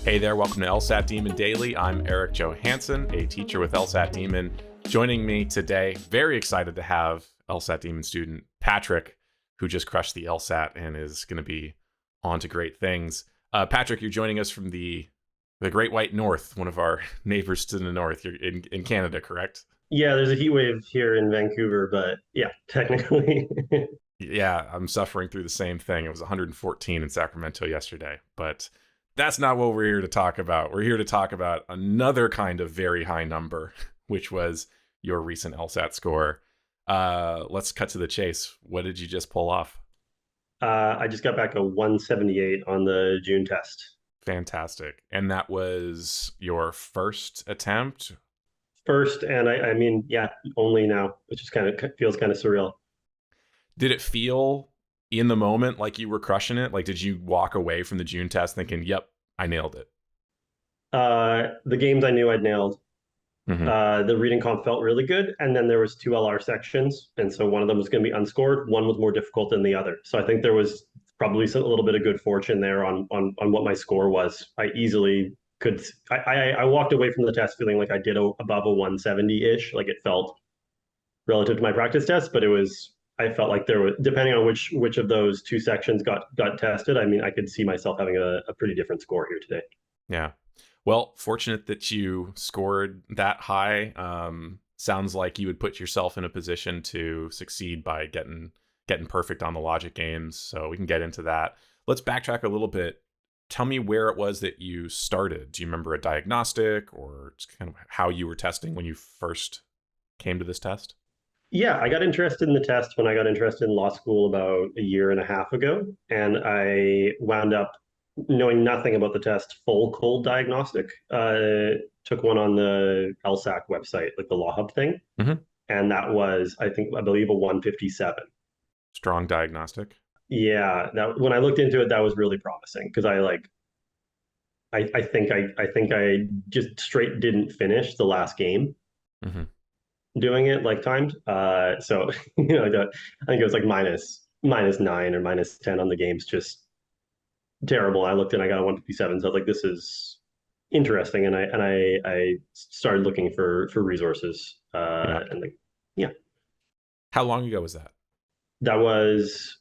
Hey there, welcome to LSAT Demon Daily. I'm Erik Johansson, a teacher with LSAT Demon. Joining me today, very excited to have LSAT Demon student Patrick, who just crushed the LSAT and is going to be on to great things. Patrick, you're joining us from the Great White North, one of our neighbors to the north. You're in Canada, correct? Yeah, there's a heat wave here in Vancouver, but yeah, technically. Yeah, I'm suffering through the same thing. It was 114 in Sacramento yesterday, but that's not what we're here to talk about. We're here to talk about another kind of very high number, which was your recent LSAT score. Let's cut to the chase. What did you just pull off? I just got back a 178 on the June test. Fantastic. And that was your first attempt? First, and I mean, yeah, only now, which is feels kind of surreal. Did it feel in the moment like you were crushing it? Like, did you walk away from the June test thinking, yep, I nailed it? The games I knew I'd nailed. Mm-hmm. The reading comp felt really good, and then there was two LR sections, and so one of them was going to be unscored. One was more difficult than the other. So I think there was probably a little bit of good fortune there on what my score was. I easily could. I walked away from the test feeling like I did above a 170-ish. Like it felt relative to my practice test, but it was. I felt like there was, depending on which of those two sections got tested. I mean, I could see myself having a pretty different score here today. Yeah. Well, fortunate that you scored that high. Sounds like you would put yourself in a position to succeed by getting perfect on the logic games. So we can get into that. Let's backtrack a little bit. Tell me where it was that you started. Do you remember a diagnostic or just kind of how you were testing when you first came to this test? Yeah, I got interested in the test when I got interested in law school about a year and a half ago, and I wound up knowing nothing about the test, full cold diagnostic. Took one on the LSAC website, like the Law Hub thing, Mm-hmm. and that was, I believe, a 157. Strong diagnostic. Yeah, that when I looked into it, that was really promising because I think I just straight didn't finish the last game Mm-hmm. doing it like timed. So I think it was like minus nine or minus 10 on the games, just terrible. I looked and I got a 157. So I was like, this is interesting, and I started looking for resources. Yeah. And like, yeah, How long ago was that? that was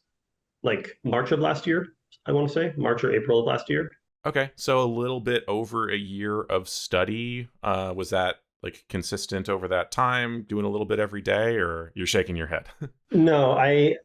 like March of last year. I want to say March or April of last year. Okay, so a little bit over a year of study. Was that like consistent over that time, doing a little bit every day, or you're shaking your head? No, I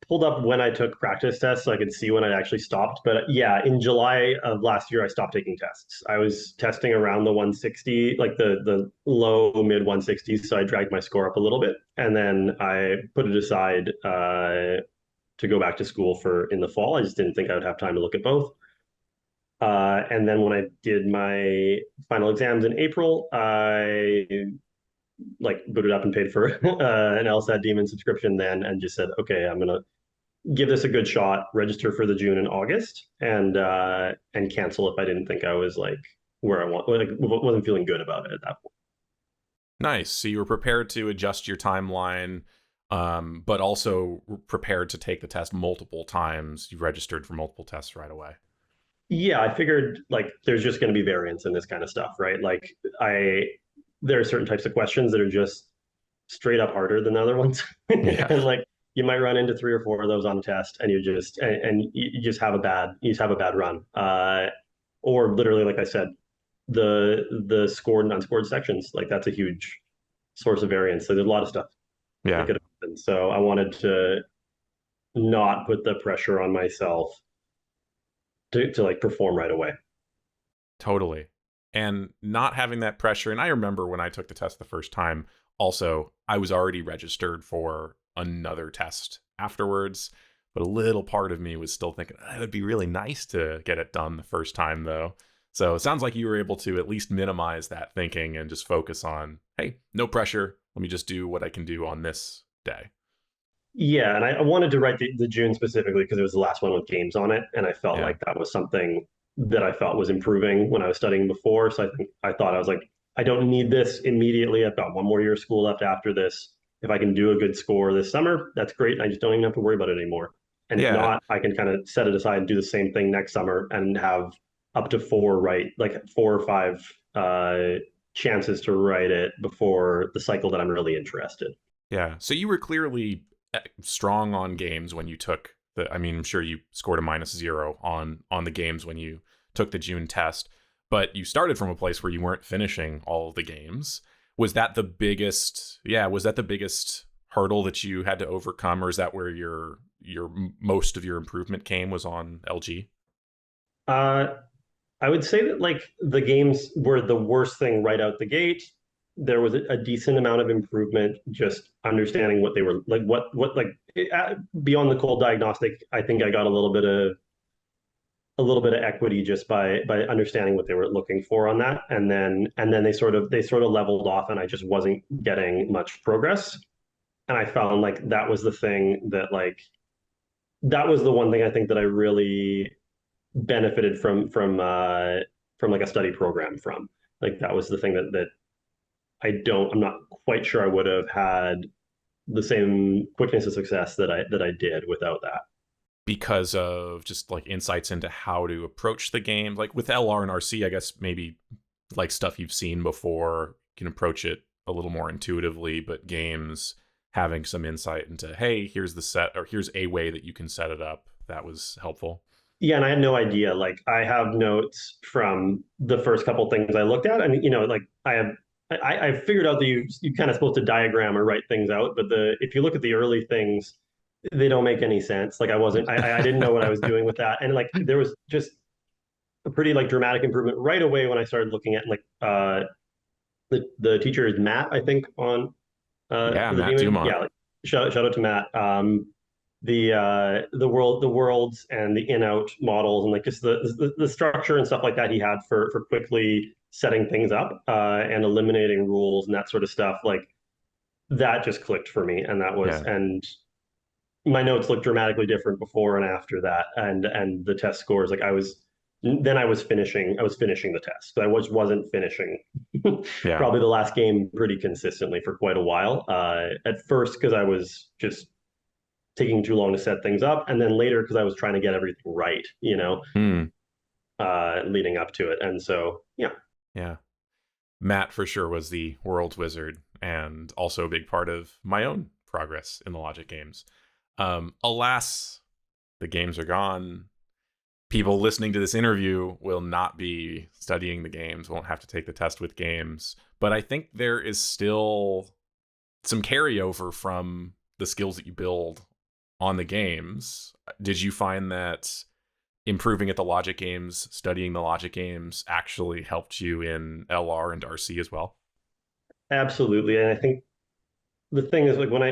pulled up when I took practice tests so I could see when I actually stopped. But yeah, in July of last year, I stopped taking tests. I was testing around the 160, like the low mid 160s. So I dragged my score up a little bit, and then I put it aside to go back to school for in the fall. I just didn't think I would have time to look at both. And then when I did my final exams in April, I like booted up and paid for an LSAT Demon subscription then, and just said, okay, I'm gonna give this a good shot, register for the June and August, and cancel if I didn't think I was like where I want, like wasn't feeling good about it at that point. Nice. So you were prepared to adjust your timeline, but also prepared to take the test multiple times. You registered for multiple tests right away. Yeah, I figured like there's just going to be variance in this kind of stuff, right? Like I there are certain types of questions that are just straight up harder than the other ones, Yeah. and like you might run into three or four of those on a test, and you just have a bad run, or literally, like I said, the scored and unscored sections, like that's a huge source of variance. So there's a lot of stuff that Yeah, could happen. So I wanted to not put the pressure on myself to like perform right away. totally. And not having that pressure. And I remember when I took the test the first time, also, I was already registered for another test afterwards. But a little part of me was still thinking, it would be really nice to get it done the first time, though. So it sounds like you were able to at least minimize that thinking and just focus on, hey, no pressure. Let me just do what I can do on this day. Yeah, and I wanted to write the June specifically because it was the last one with games on it, and I felt Yeah. like that was something that I felt was improving when I was studying before. So I thought I was like, I don't need this immediately. I've got one more year of school left after this. If I can do a good score this summer, that's great. I just don't even have to worry about it anymore. And if Yeah. not, I can kind of set it aside and do the same thing next summer and have up to four like 4 or 5 chances to write it before the cycle that I'm really interested. Yeah. So you were clearly strong on games when you took the. I mean, I'm sure you scored a -0 on the games when you took the June test, but you started from a place where you weren't finishing all of the games. Was that the biggest? Yeah. Was that the biggest hurdle that you had to overcome, or is that where your most of your improvement came was on LG? Uh, I would say that like the games were the worst thing right out the gate. There was a decent amount of improvement just understanding what they were like, what like beyond the cold diagnostic. I think I got a little bit of equity just by understanding what they were looking for on that, and then they sort of leveled off, and I just wasn't getting much progress. And I found like that was the thing that like that was the one thing I think that I really benefited from like a study program from. Like that was the thing that I'm not quite sure I would have had the same quickness of success that I did without that. Because of just like insights into how to approach the game. Like with LR and RC, I guess maybe like stuff you've seen before, you can approach it a little more intuitively, but games having some insight into, hey, here's the set or here's a way that you can set it up. That was helpful. Yeah, and I had no idea. Like I have notes from the first couple things I looked at, and like I figured out that you kind of supposed to diagram or write things out, but the if you look at the early things, they don't make any sense. Like I didn't know what I was doing with that, and like there was just a pretty like dramatic improvement right away when I started looking at like the teacher is Matt, I think, on Yeah, the Matt demon. Dumont. Yeah, like shout out to Matt. The worlds and the in out models and like just the structure and stuff like that he had for quickly setting things up and eliminating rules and that sort of stuff. Like that just clicked for me, and that was Yeah. and my notes looked dramatically different before and after that, and the test scores like I was finishing the test. I wasn't finishing Yeah. probably the last game pretty consistently for quite a while. At first because I was just taking too long to set things up, and then later because I was trying to get everything right, Hmm. leading up to it. And so yeah. Yeah. Matt for sure was the world's wizard and also a big part of my own progress in the logic games. Alas, the games are gone. People listening to this interview will not be studying the games, won't have to take the test with games. But I think there is still some carryover from the skills that you build on the games. Did you find that improving at the logic games, studying the logic games actually helped you in LR and RC as well? Absolutely. And I think the thing is like when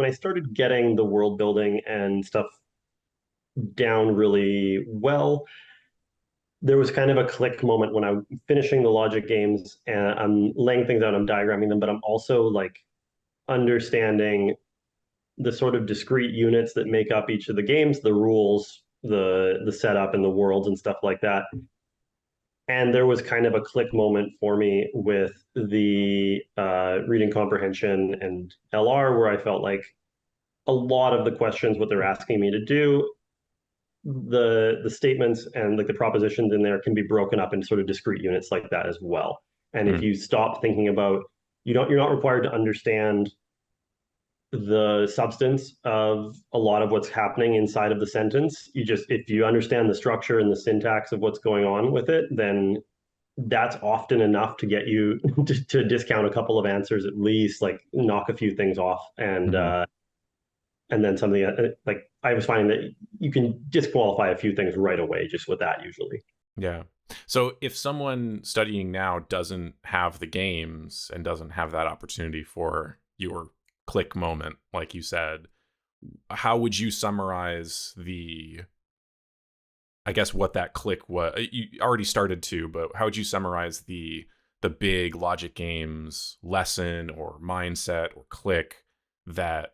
I started getting the world building and stuff down really well, there was kind of a click moment when I'm finishing the logic games and I'm laying things out, I'm diagramming them, but I'm also like understanding the sort of discrete units that make up each of the games, the rules, the setup and the worlds and stuff like that. And there was kind of a click moment for me with the reading comprehension and LR, where I felt like a lot of the questions, what they're asking me to do, the statements and like the propositions in there can be broken up into sort of discrete units like that as well. And if Hmm. you stop thinking about, you're not required to understand the substance of a lot of what's happening inside of the sentence. If you understand the structure and the syntax of what's going on with it, then that's often enough to get you to discount a couple of answers at least, like knock a few things off, Mm-hmm. and then something like I was finding that you can disqualify a few things right away just with that usually. Yeah. So if someone studying now doesn't have the games and doesn't have that opportunity for your click moment, like you said, how would you summarize I guess what that click was? You already started to, but how would you summarize the big logic games lesson or mindset or click that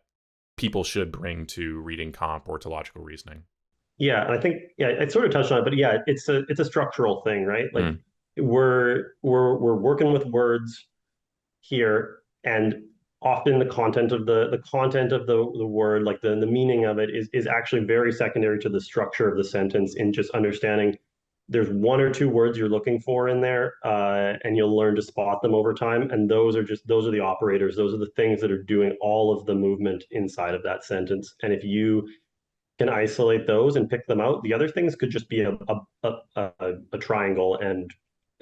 people should bring to reading comp or to logical reasoning? Yeah, and I think yeah, I sort of touched on it, but yeah, it's a structural thing, right? Like Mm, we're working with words here, and often the content of the word, like the meaning of it is actually very secondary to the structure of the sentence in just understanding there's one or two words you're looking for in there, and you'll learn to spot them over time. And those are the operators. Those are the things that are doing all of the movement inside of that sentence. And if you can isolate those and pick them out, the other things could just be a triangle and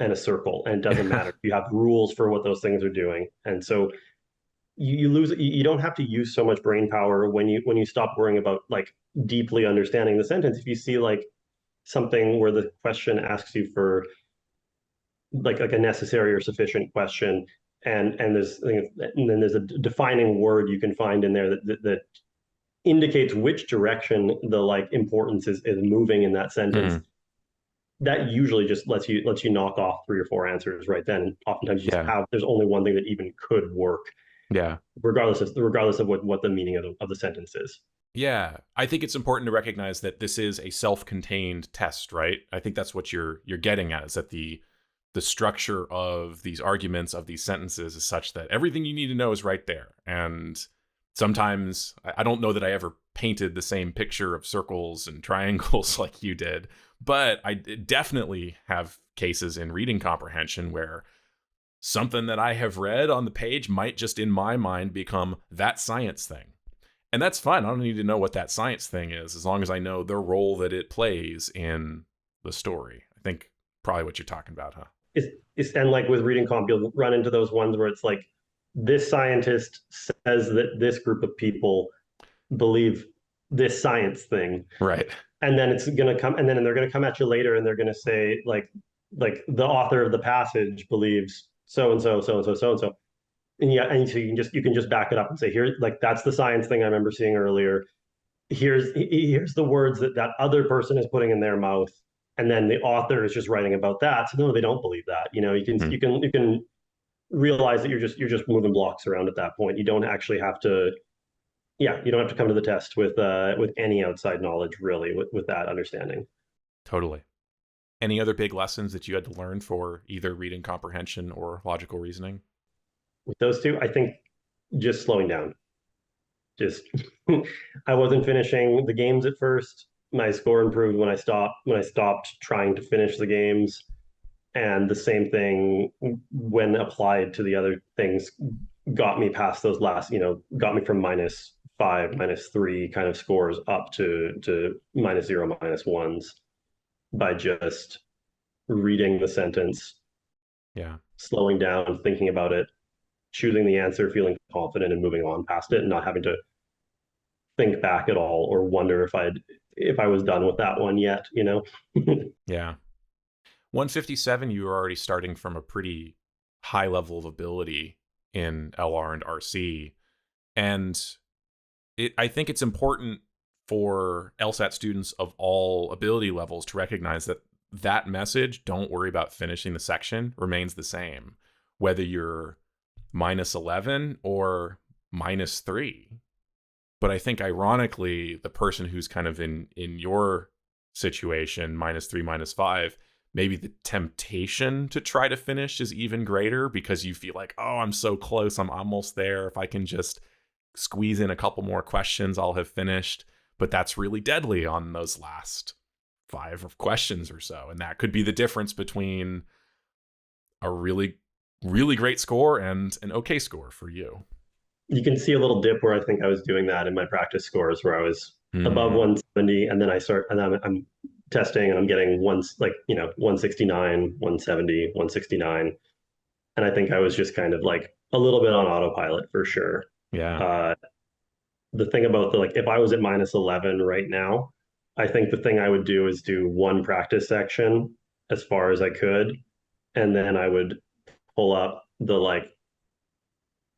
a circle, and it doesn't matter. You have rules for what those things are doing, and so you lose. You don't have to use so much brain power when you stop worrying about like deeply understanding the sentence. If you see like something where the question asks you for like a necessary or sufficient question, and then there's a defining word you can find in there that indicates which direction the like importance is moving in that sentence. Mhm. That usually just lets you knock off three or four answers right then. And oftentimes you just Yeah. have there's only one thing that even could work, Yeah. regardless of what the meaning of the sentence is. Yeah, I think it's important to recognize that this is a self-contained test, right? I think that's what you're getting at, is that the structure of these arguments, of these sentences, is such that everything you need to know is right there. And sometimes I don't know that I ever painted the same picture of circles and triangles like you did, but I definitely have cases in reading comprehension where something that I have read on the page might just in my mind become that science thing. And that's fine. I don't need to know what that science thing is as long as I know the role that it plays in the story. I think probably what you're talking about, huh? And like with reading comp, you'll run into those ones where it's like this scientist says that this group of people believe this science thing, Right. and then it's going to come, and then they're going to come at you later and they're going to say like the author of the passage believes so and so, so and so, so and so. And yeah, and so you can just back it up and say, here, like that's the science thing I remember seeing earlier. Here's the words that other person is putting in their mouth, and then the author is just writing about that. So no, they don't believe that. You can Hmm. you can realize that you're just moving blocks around at that point. You don't actually have to. Yeah, you don't have to come to the test with any outside knowledge really with that understanding. Totally. Any other big lessons that you had to learn for either reading comprehension or logical reasoning? With those two, I think just slowing down. Just I wasn't finishing the games at first. My score improved when I stopped trying to finish the games. And the same thing when applied to the other things got me past those got me from -5, -3 kind of scores up to -0, -1s by just reading the sentence, Yeah. slowing down, thinking about it, choosing the answer, feeling confident, and moving on past it, and not having to think back at all or wonder if I was done with that one yet. Yeah. 157, you were already starting from a pretty high level of ability in LR and RC. And I think it's important for LSAT students of all ability levels to recognize that that message, don't worry about finishing the section, remains the same, whether you're -11 or -3. But I think ironically, the person who's kind of in your situation, -3, -5, maybe the temptation to try to finish is even greater because you feel like, oh, I'm so close, I'm almost there. If I can just squeeze in a couple more questions, I'll have finished. But that's really deadly on those last 5 questions or so. And that could be the difference between a really, really great score and an okay score for you. You can see a little dip where I think I was doing that in my practice scores where I was above Mm, 170, and then I'm testing and I'm getting 169, 170, 169. And I think I was just kind of like a little bit on autopilot for sure. yeah. Uh, the thing about the like, if I was at -11 right now, I think the thing I would do is do one practice section as far as I could, and then I would pull up the like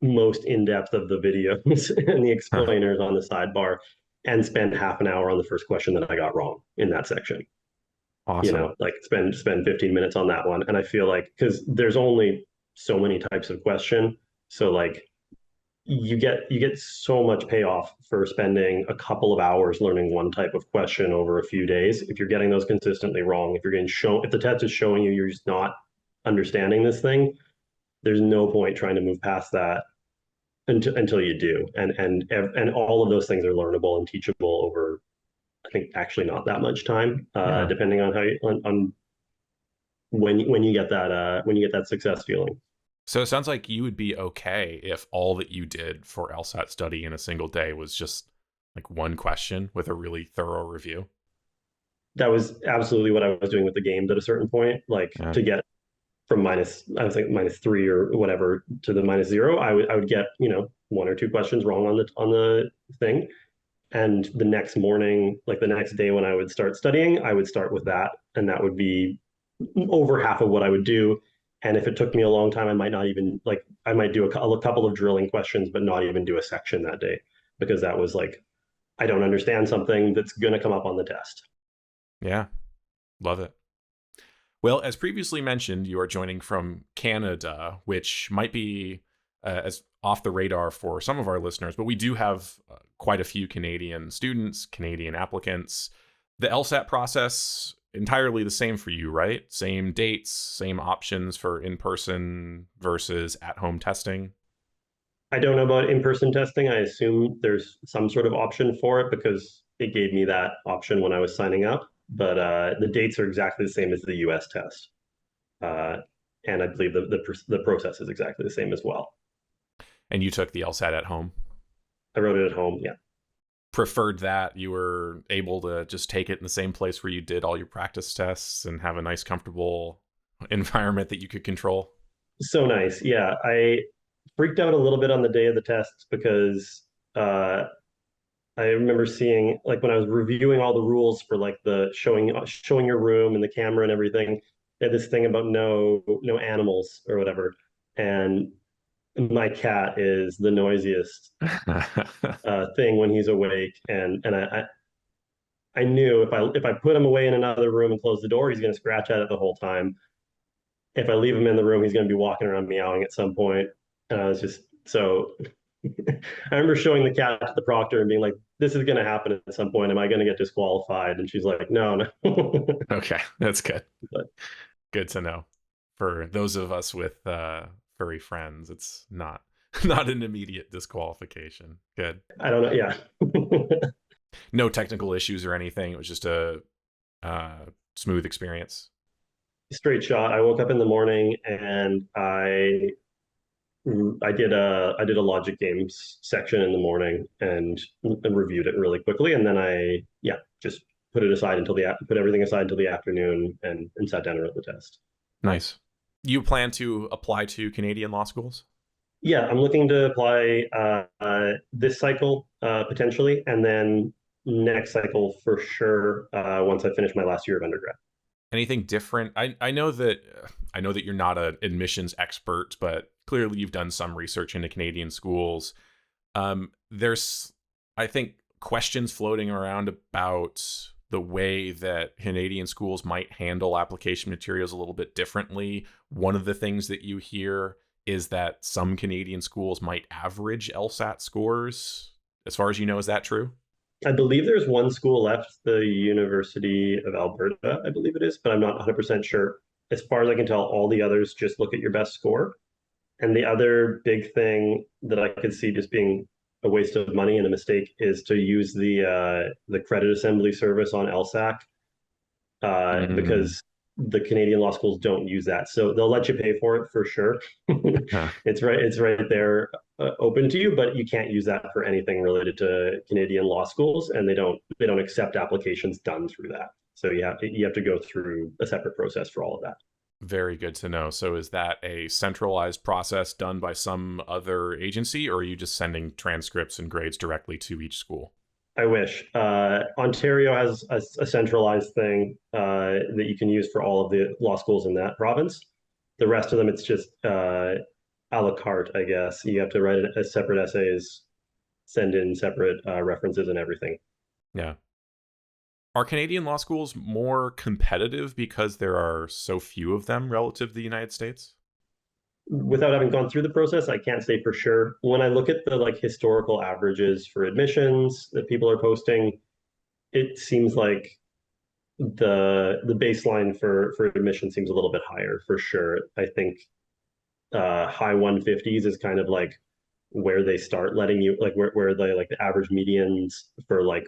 most in depth of the videos and the Huh. explainers on the sidebar, and spend half an hour on the first question that I got wrong in that section. Awesome. Like spend 15 minutes on that one. And I feel like because there's only so many types of question, so like you get so much payoff for spending a couple of hours learning one type of question over a few days. If you're getting those consistently wrong, if the test is showing you you're just not understanding this thing, there's no point trying to move past that until you do. And all of those things are learnable and teachable over, I think, actually not that much time, Yeah. depending on how you on when you get that success feeling. So it sounds like you would be okay if all that you did for LSAT study in a single day was just like one question with a really thorough review. That was absolutely what I was doing with the games at a certain point. Like Yeah. to get from minus, I was like -3 or whatever to the -0, I would get, one or two questions wrong on the thing. And the next morning, like the next day when I would start studying, I would start with that. And that would be over half of what I would do. And if it took me a long time, I might not even like, I might do a couple of drilling questions, but not even do a section that day because that was like, I don't understand something that's going to come up on the test. Yeah. Love it. Well, as previously mentioned, you are joining from Canada, which might be as off the radar for some of our listeners, but we do have quite a few Canadian students, Canadian applicants. The LSAT process entirely the same for you, right? Same dates, same options for in-person versus at-home testing. I don't know about in-person testing. I assume there's some sort of option for it because it gave me that option when I was signing up. But the dates are exactly the same as the US test. Uh, and I believe the process is exactly the same as well. And you took the LSAT at home. I wrote it at home. Yeah. Preferred that you were able to just take it in the same place where you did all your practice tests and have a nice, comfortable environment that you could control. So nice. Yeah. I freaked out a little bit on the day of the test because uh, I remember seeing like when I was reviewing all the rules for like the showing your room and the camera and everything, they had this thing about no animals or whatever. And my cat is the noisiest thing when he's awake, and I knew if I put him away in another room and close the door, he's going to scratch at it the whole time. If I leave him in the room, he's going to be walking around meowing at some point. And I was just so. I remember showing the cat to the proctor and being like, "This is going to happen at some point. Am I going to get disqualified?" And she's like, "No, no." Okay, that's good. But Good to know. For those of us with furry friends, it's not not an immediate disqualification. Good. I don't know. Yeah. No technical issues or anything. It was just a smooth experience. Straight shot. I woke up in the morning and I did a logic games section in the morning and reviewed it really quickly, and then I just put everything aside until the afternoon and sat down and wrote the test. Nice. You plan to apply to Canadian law schools? Yeah, I'm looking to apply this cycle potentially, and then next cycle for sure once I finish my last year of undergrad. Anything different? I know that you're not an admissions expert, but clearly you've done some research into Canadian schools. There's, I think, questions floating around about the way that Canadian schools might handle application materials a little bit differently. One of the things that you hear is that some Canadian schools might average LSAT scores. As far as you know, is that true? I believe there's one school left, the University of Alberta, I believe it is, but I'm not 100% sure. As far as I can tell, all the others just look at your best score. And the other big thing that I could see just being a waste of money and a mistake is to use the credit assembly service on LSAC Mm. because the Canadian law schools don't use that. So they'll let you pay for it for sure. Huh. It's right there open to you, but you can't use that for anything related to Canadian law schools, and they don't accept applications done through that. So you have to go through a separate process for all of that. Very good to know. So is that a centralized process done by some other agency, or are you just sending transcripts and grades directly to each school? I wish. Ontario has a centralized thing that you can use for all of the law schools in that province. The rest of them, it's just a la carte, I guess. You have to write a separate essays, send in separate references and everything. Yeah. Are Canadian law schools more competitive because there are so few of them relative to the United States? Without having gone through the process, I can't say for sure. When I look at the like historical averages for admissions that people are posting, it seems like the baseline for admission seems a little bit higher for sure. I think high 150s is kind of like where they start letting you like where the like the average medians for like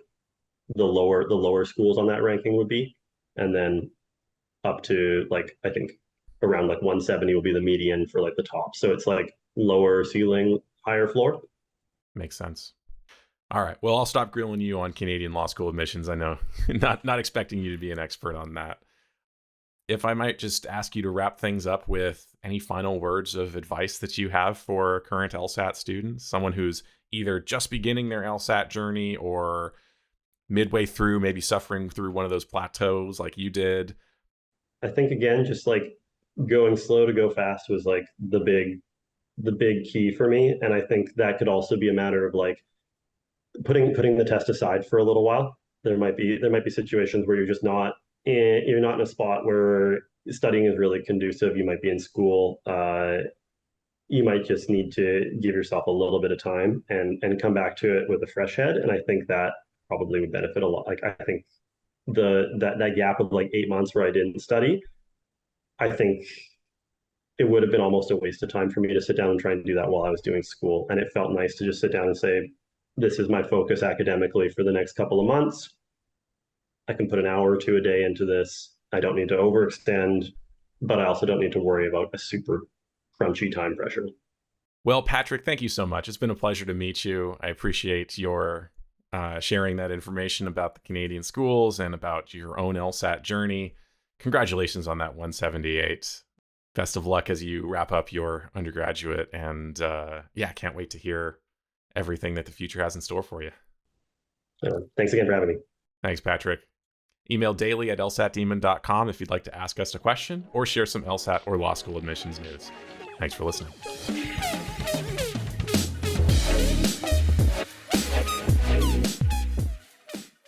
the lower schools on that ranking would be, and then up to like, I think around like 170 will be the median for like the top. So it's like lower ceiling, higher floor. Makes sense. All right. Well, I'll stop grilling you on Canadian law school admissions. I know, not expecting you to be an expert on that. If I might just ask you to wrap things up with any final words of advice that you have for current LSAT students, someone who's either just beginning their LSAT journey or midway through, maybe suffering through one of those plateaus like you did. I think again, just like going slow to go fast was like the big key for me. And I think that could also be a matter of like putting the test aside for a little while. There might be situations where you're not in a spot where studying is really conducive. You might be in school. You might just need to give yourself a little bit of time and come back to it with a fresh head. And I think that probably would benefit a lot. Like I think that gap of like 8 months where I didn't study, I think it would have been almost a waste of time for me to sit down and try and do that while I was doing school. And it felt nice to just sit down and say, this is my focus academically for the next couple of months. I can put an hour or two a day into this. I don't need to overextend, but I also don't need to worry about a super crunchy time pressure. Well, Patrick, thank you so much. It's been a pleasure to meet you. I appreciate your sharing that information about the Canadian schools and about your own LSAT journey. Congratulations on that 178. Best of luck as you wrap up your undergraduate. And can't wait to hear everything that the future has in store for you. Thanks again for having me. Thanks, Patrick. Email daily@lsatdemon.com if you'd like to ask us a question or share some LSAT or law school admissions news. Thanks for listening.